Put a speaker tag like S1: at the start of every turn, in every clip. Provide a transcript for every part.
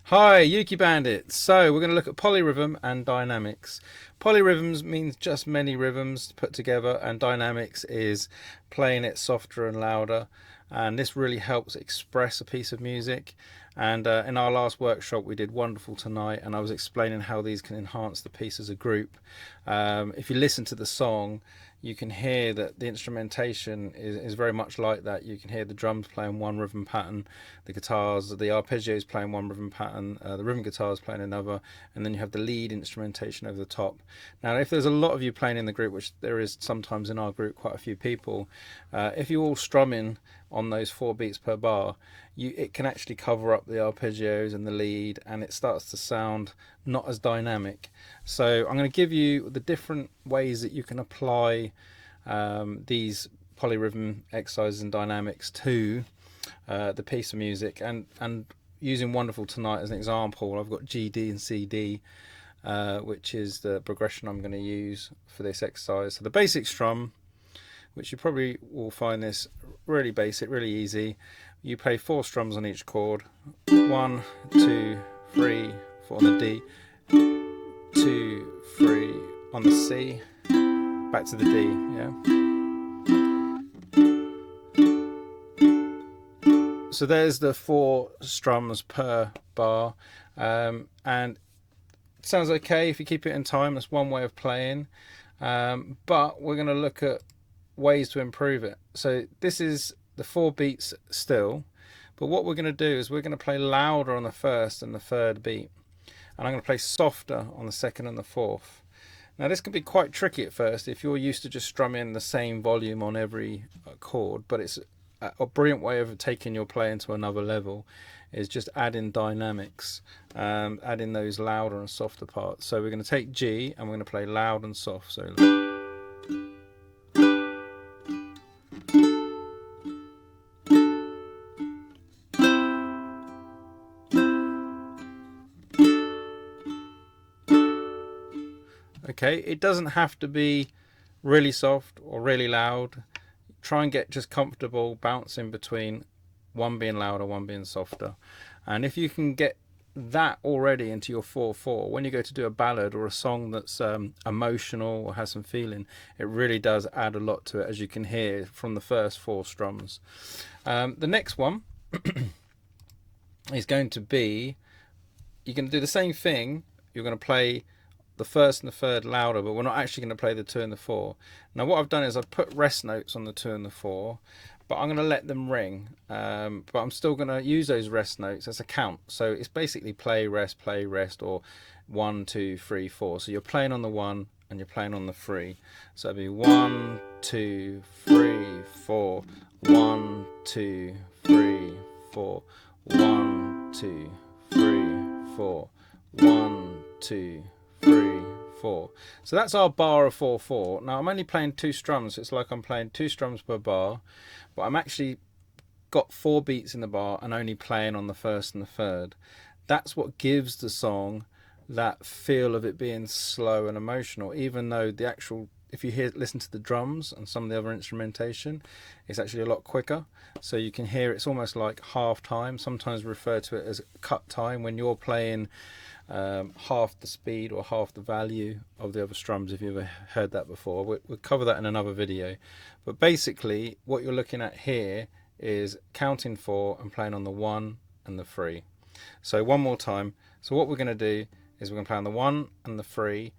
S1: Hi, Yuki Bandit. So we're going to look at polyrhythm and dynamics. Polyrhythms means just many rhythms put together, and dynamics is playing it softer and louder. And this really helps express a piece of music. And in our last workshop, we did Wonderful Tonight, and I was explaining how these can enhance the piece as a group. If you listen to the song, you can hear that the instrumentation is very much like that. You can hear the drums playing one rhythm pattern, the guitars, the arpeggios playing one rhythm pattern, the rhythm guitars playing another, and then you have the lead instrumentation over the top. Now, if there's a lot of you playing in the group, which there is sometimes in our group, quite a few people, if you all strum in on those 4 beats per bar, it can actually cover up the arpeggios and the lead, and it starts to sound not as dynamic. So I'm going to give you the different ways that you can apply these polyrhythm exercises and dynamics to the piece of music, and using Wonderful Tonight as an example, I've got G, D and C, D, which is the progression I'm going to use for this exercise. So the basic strum, which you probably will find this really basic, really easy. You play 4 strums on each chord. 1, 2, 3, 4 on the D, 2, 3 on the C, back to the D, yeah. So there's the 4 strums per bar, and it sounds okay if you keep it in time. That's one way of playing, but we're going to look at ways to improve it. So this is the 4 beats still, but what we're going to do is we're going to play louder on the first and the third beat, and I'm going to play softer on the second and the fourth. Now this can be quite tricky at first if you're used to just strumming the same volume on every chord, but it's a brilliant way of taking your playing to another level is just adding dynamics, adding those louder and softer parts. So we're going to take G and we're going to play loud and soft. So okay, it doesn't have to be really soft or really loud. Try and get just comfortable bouncing between one being louder, one being softer. And if you can get that already into your 4/4, when you go to do a ballad or a song that's emotional or has some feeling, it really does add a lot to it, as you can hear from the first 4 strums. The next one is going to be, you're going to do the same thing. You're going to play the first and the third louder, but we're not actually going to play the 2 and the 4. Now what I've done is I've put rest notes on the 2 and the 4, but I'm going to let them ring, but I'm still going to use those rest notes as a count. So it's basically play, rest, or 1, 2, 3, 4. So you're playing on the 1 and you're playing on the 3. So it'll be 1, 2, 3, 4, 1, 2, 3, 4, 1, 2, 3, 4, 1, 2, 3, 4. So that's our bar of 4/4. Now I'm only playing 2 strums, so it's like I'm playing 2 strums per bar, but I'm actually got 4 beats in the bar and only playing on the first and the third. That's what gives the song that feel of it being slow and emotional, even though the actual, if you listen to the drums and some of the other instrumentation, it's actually a lot quicker. So you can hear it's almost like half time. Sometimes refer to it as cut time when you're playing half the speed or half the value of the other strums, if you've ever heard that before. We'll cover that in another video. But basically what you're looking at here is counting 4 and playing on the 1 and the 3. So one more time. So what we're going to do is we're going to play on the 1 and the 3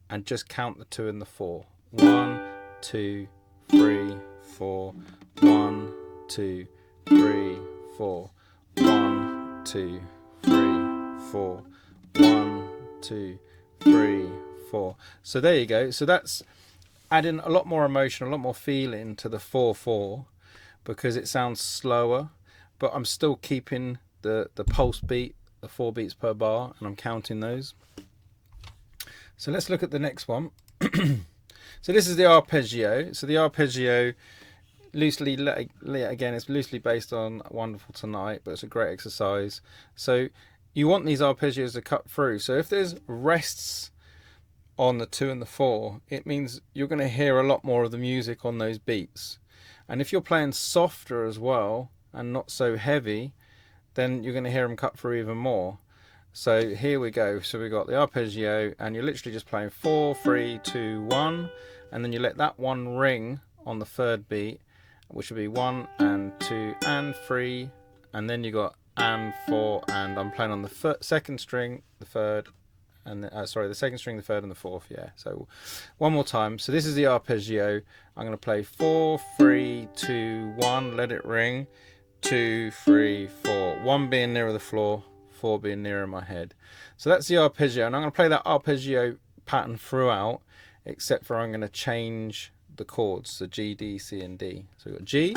S1: and just count the 2 and the 4. 1, 2, 3, 4, 1, 2, 3, 4, 1, 2, 3, 4, 1, 2, 3, 4. So there you go. So that's adding a lot more emotion, a lot more feeling to the 4/4, because it sounds slower, but I'm still keeping the pulse beat, the 4 beats per bar, and I'm counting those. So let's look at the next one. So this is the arpeggio. So the arpeggio, loosely, again, it's loosely based on Wonderful Tonight, but it's a great exercise. So you want these arpeggios to cut through. So if there's rests on the 2 and the 4, it means you're going to hear a lot more of the music on those beats. And if you're playing softer as well and not so heavy, then you're going to hear them cut through even more. So here we go. So we've got the arpeggio, and you're literally just playing 4, 3, 2, 1, and then you let that one ring on the third beat, which will be 1 and 2 and 3, and then you got and 4, and I'm playing on the second string, the third, and the second string, the third, and the fourth. Yeah. So one more time. So this is the arpeggio. I'm going to play 4, 3, 2, 1. Let it ring. 2, 3, 4. 1 being nearer the floor, 4 being nearer my head. So that's the arpeggio, and I'm going to play that arpeggio pattern throughout, except for I'm going to change the chords, so G, D, C, and D. So we've got G,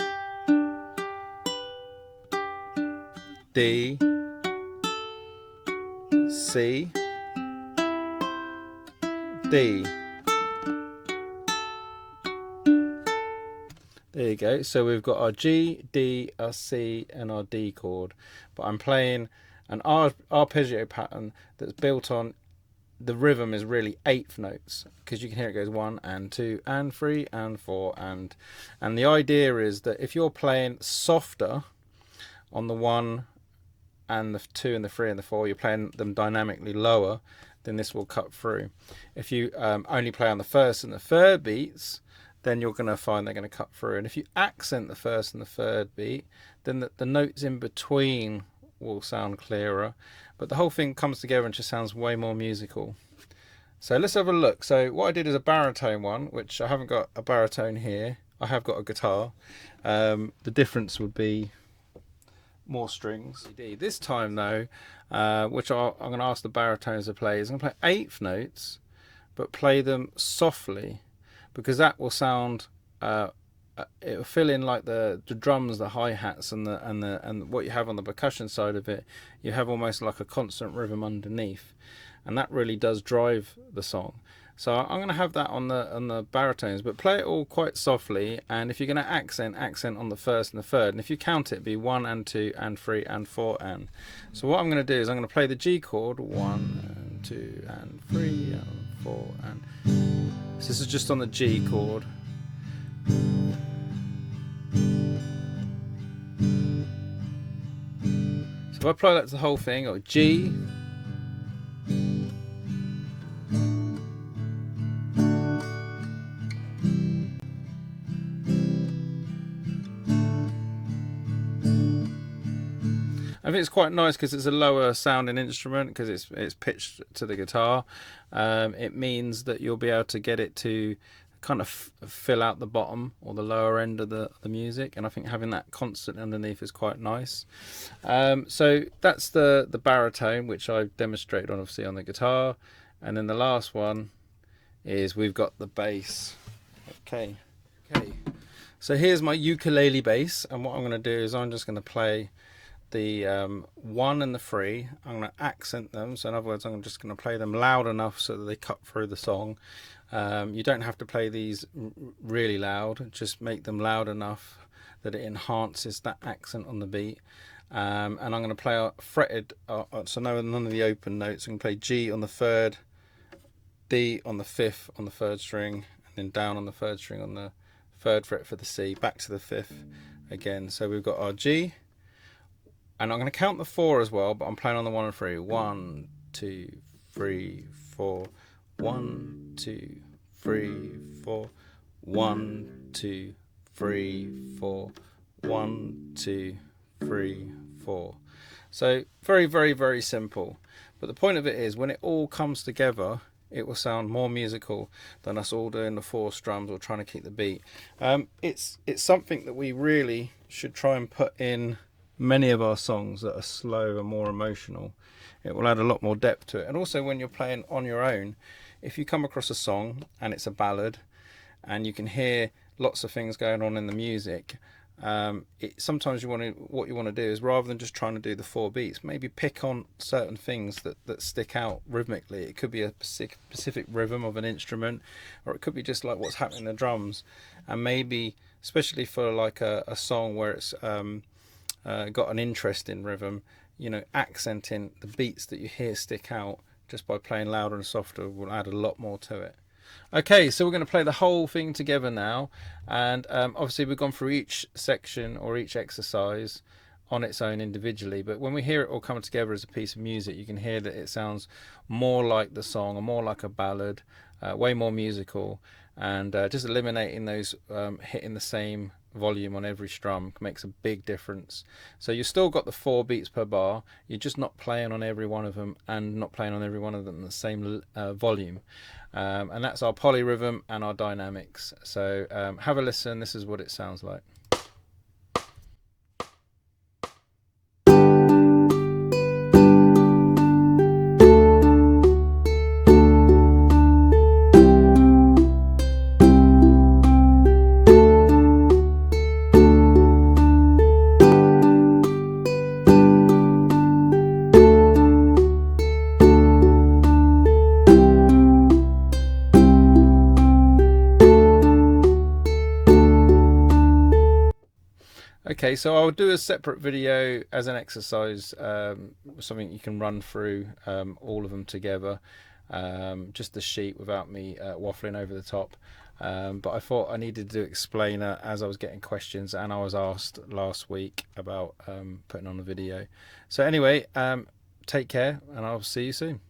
S1: D, C, D. There you go. So we've got our G, D, our C, and our D chord. But I'm playing an arpeggio pattern that's built on, the rhythm is really eighth notes, because you can hear it goes 1 and 2 and 3 and 4, and the idea is that if you're playing softer on the 1 and the 2 and the 3 and the 4, you're playing them dynamically lower, then this will cut through. If you only play on the first and the third beats, then you're going to find they're going to cut through. And if you accent the first and the third beat, then the notes in between will sound clearer, but the whole thing comes together and just sounds way more musical. So let's have a look. So what I did is a baritone one, which I haven't got a baritone here. I have got a guitar. The difference would be more strings. This time though, which I'm going to ask the baritones to play, is I'm going to play eighth notes, but play them softly, because that will sound, it will fill in like the drums, the hi-hats, and what you have on the percussion side of it. You have almost like a constant rhythm underneath, and that really does drive the song. So I'm going to have that on the baritones, but play it all quite softly. And if you're going to accent on the first and the third, and if you count it, be 1 and 2 and 3 and 4 and. So what I'm going to do is I'm going to play the G chord, 1 and 2 and 3 and 4 and. So this is just on the G chord. So if I apply that to the whole thing, or G, I think it's quite nice because it's a lower sounding instrument, because it's pitched to the guitar. It means that you'll be able to get it to kind of fill out the bottom or the lower end of the music, and I think having that constant underneath is quite nice. So that's the baritone, which I've demonstrated on, obviously, on the guitar. And then the last one is we've got the bass. Okay. So here's my ukulele bass, and what I'm going to do is I'm just going to play the 1 and the 3. I'm going to accent them, so in other words, I'm just going to play them loud enough so that they cut through the song. You don't have to play these really loud, just make them loud enough that it enhances that accent on the beat. And I'm going to play fretted, so none of the open notes. I'm going to play G on the third, D on the fifth on the third string, and then down on the third string on the third fret for the C, back to the fifth again. So we've got our G, and I'm going to count the 4 as well, but I'm playing on the 1 and 3. 1, 2, 3, 4. 1, 2, 3, 4. 1, 2, 3, 4. 1, 2, 3, 4. So very, very, very simple. But the point of it is, when it all comes together, it will sound more musical than us all doing the 4 strums or trying to keep the beat. It's something that we really should try and put in many of our songs that are slow and more emotional. It will add a lot more depth to it. And also, when you're playing on your own, if you come across a song and it's a ballad and you can hear lots of things going on in the music, sometimes what you want to do is, rather than just trying to do the 4 beats, maybe pick on certain things that stick out rhythmically. It could be a specific rhythm of an instrument, or it could be just like what's happening in the drums. And maybe, especially for like a song where it's got an interesting rhythm, accenting the beats that you hear stick out just by playing louder and softer will add a lot more to it. Okay, so we're going to play the whole thing together now, and obviously we've gone through each section or each exercise on its own individually, but when we hear it all come together as a piece of music, you can hear that it sounds more like the song, or more like a ballad, way more musical, and just eliminating those hitting the same volume on every strum makes a big difference. So you've still got the 4 beats per bar, you're just not playing on every one of them, and not playing on every one of them the same volume. And that's our polyrhythm and our dynamics. So have a listen. This is what it sounds like. Okay, so I'll do a separate video as an exercise, something you can run through all of them together, just the sheet without me waffling over the top. But I thought I needed to explain as I was getting questions, and I was asked last week about putting on a video. So anyway, take care, and I'll see you soon.